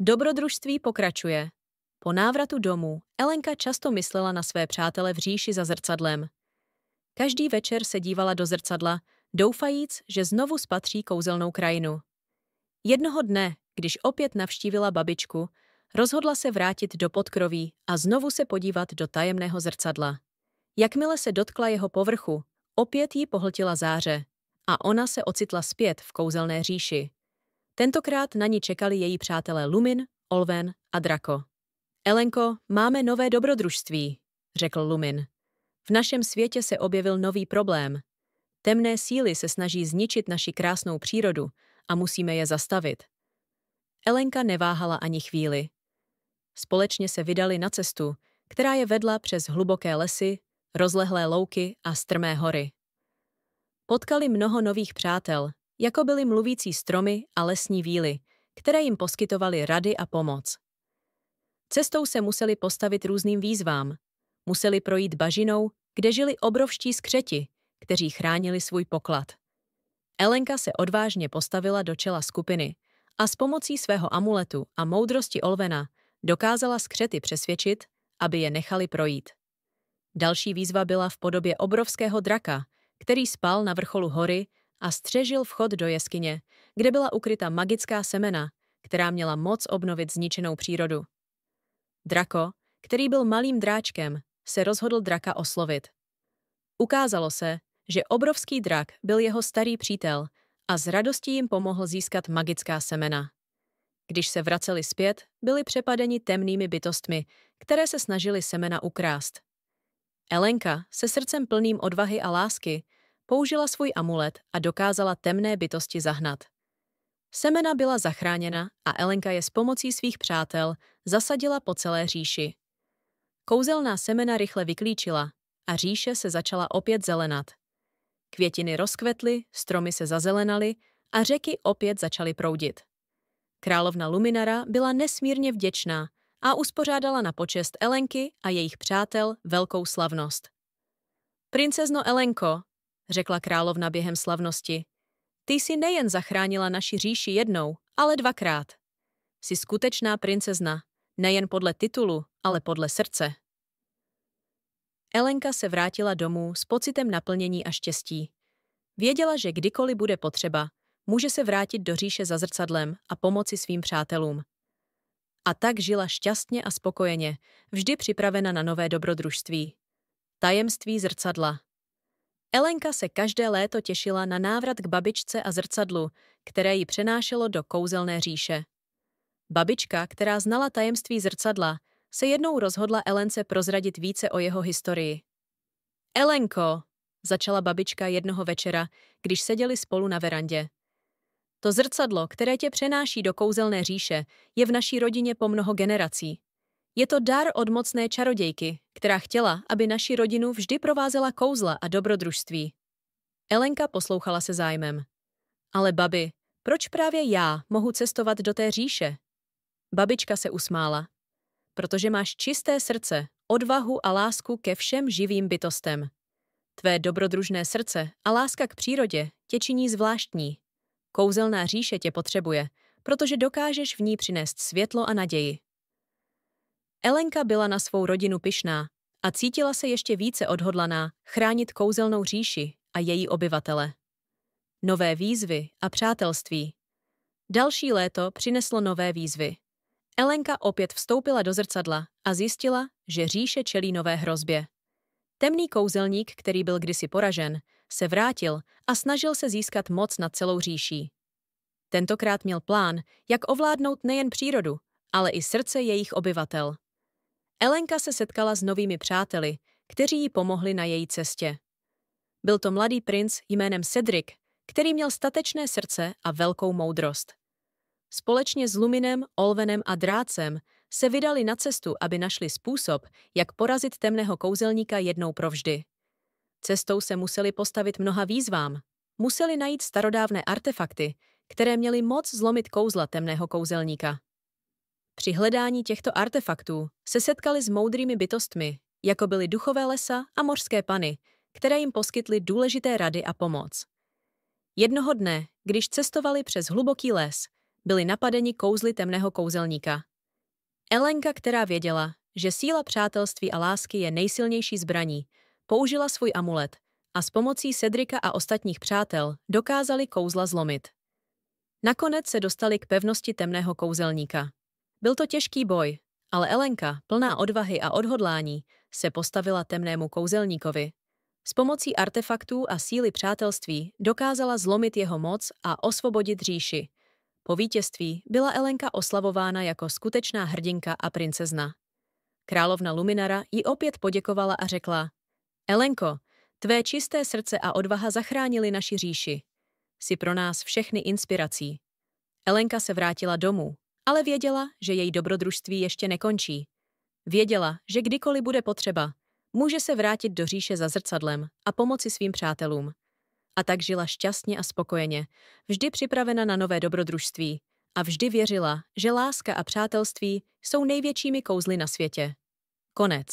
Dobrodružství pokračuje. Po návratu domů Elenka často myslela na své přátele v říši za zrcadlem. Každý večer se dívala do zrcadla, doufajíc, že znovu spatří kouzelnou krajinu. Jednoho dne, když opět navštívila babičku, rozhodla se vrátit do podkroví a znovu se podívat do tajemného zrcadla. Jakmile se dotkla jeho povrchu, opět ji pohltila záře a ona se ocitla zpět v kouzelné říši. Tentokrát na ní čekali její přátelé Lumin, Olwen a Draco. Elenko, máme nové dobrodružství, řekl Lumin. V našem světě se objevil nový problém. Temné síly se snaží zničit naši krásnou přírodu a musíme je zastavit. Elenka neváhala ani chvíli. Společně se vydali na cestu, která je vedla přes hluboké lesy, rozlehlé louky a strmé hory. Potkali mnoho nových přátel, jako byly mluvící stromy a lesní víly, které jim poskytovaly rady a pomoc. Cestou se museli postavit různým výzvám. Museli projít bažinou, kde žili obrovští skřeti, kteří chránili svůj poklad. Elenka se odvážně postavila do čela skupiny a s pomocí svého amuletu a moudrosti Olwena dokázala skřety přesvědčit, aby je nechali projít. Další výzva byla v podobě obrovského draka, který spal na vrcholu hory a střežil vchod do jeskyně, kde byla ukryta magická semena, která měla moc obnovit zničenou přírodu. Draco, který byl malým dráčkem, se rozhodl draka oslovit. Ukázalo se, že obrovský drak byl jeho starý přítel a s radostí jim pomohl získat magická semena. Když se vraceli zpět, byli přepadeni temnými bytostmi, které se snažily semena ukrást. Elenka se srdcem plným odvahy a lásky použila svůj amulet a dokázala temné bytosti zahnat. Semena byla zachráněna a Elenka je s pomocí svých přátel zasadila po celé říši. Kouzelná semena rychle vyklíčila a říše se začala opět zelenat. Květiny rozkvetly, stromy se zazelenaly a řeky opět začaly proudit. Královna Luminara byla nesmírně vděčná a uspořádala na počest Elenky a jejich přátel velkou slavnost. Princezno Elenko, řekla královna během slavnosti, ty jsi nejen zachránila naši říši jednou, ale dvakrát. Jsi skutečná princezna, nejen podle titulu, ale podle srdce. Elenka se vrátila domů s pocitem naplnění a štěstí. Věděla, že kdykoliv bude potřeba, může se vrátit do říše za zrcadlem a pomoci svým přátelům. A tak žila šťastně a spokojeně, vždy připravena na nové dobrodružství. Tajemství zrcadla. Elenka se každé léto těšila na návrat k babičce a zrcadlu, které ji přenášelo do kouzelné říše. Babička, která znala tajemství zrcadla, se jednou rozhodla Elence prozradit více o jeho historii. Elenko, začala babička jednoho večera, když seděli spolu na verandě. To zrcadlo, které tě přenáší do kouzelné říše, je v naší rodině po mnoho generací. Je to dar od mocné čarodějky, která chtěla, aby naši rodinu vždy provázela kouzla a dobrodružství. Elenka poslouchala se zájmem. Ale babi, proč právě já mohu cestovat do té říše? Babička se usmála. Protože máš čisté srdce, odvahu a lásku ke všem živým bytostem. Tvé dobrodružné srdce a láska k přírodě tě činí zvláštní. Kouzelná říše tě potřebuje, protože dokážeš v ní přinést světlo a naději. Elenka byla na svou rodinu pyšná a cítila se ještě více odhodlaná chránit kouzelnou říši a její obyvatele. Nové výzvy a přátelství. Další léto přineslo nové výzvy. Elenka opět vstoupila do zrcadla a zjistila, že říše čelí nové hrozbě. Temný kouzelník, který byl kdysi poražen, se vrátil a snažil se získat moc nad celou říší. Tentokrát měl plán, jak ovládnout nejen přírodu, ale i srdce jejich obyvatel. Elenka se setkala s novými přáteli, kteří jí pomohli na její cestě. Byl to mladý princ jménem Cedric, který měl statečné srdce a velkou moudrost. Společně s Luminem, Olwenem a Drácem se vydali na cestu, aby našli způsob, jak porazit temného kouzelníka jednou provždy. Cestou se museli postavit mnoha výzvám. Museli najít starodávné artefakty, které měly moc zlomit kouzla temného kouzelníka. Při hledání těchto artefaktů se setkali s moudrými bytostmi, jako byly duchové lesa a mořské pany, které jim poskytly důležité rady a pomoc. Jednoho dne, když cestovali přes hluboký les, byli napadeni kouzly temného kouzelníka. Elenka, která věděla, že síla přátelství a lásky je nejsilnější zbraní, použila svůj amulet a s pomocí Cedrika a ostatních přátel dokázali kouzla zlomit. Nakonec se dostali k pevnosti temného kouzelníka. Byl to těžký boj, ale Elenka, plná odvahy a odhodlání, se postavila temnému kouzelníkovi. S pomocí artefaktů a síly přátelství dokázala zlomit jeho moc a osvobodit říši. Po vítězství byla Elenka oslavována jako skutečná hrdinka a princezna. Královna Luminara jí opět poděkovala a řekla: Elenko, tvé čisté srdce a odvaha zachránili naši říši. Jsi pro nás všechny inspirací. Elenka se vrátila domů, ale věděla, že její dobrodružství ještě nekončí. Věděla, že kdykoliv bude potřeba, může se vrátit do říše za zrcadlem a pomoci svým přátelům. A tak žila šťastně a spokojeně, vždy připravena na nové dobrodružství a vždy věřila, že láska a přátelství jsou největšími kouzly na světě. Konec.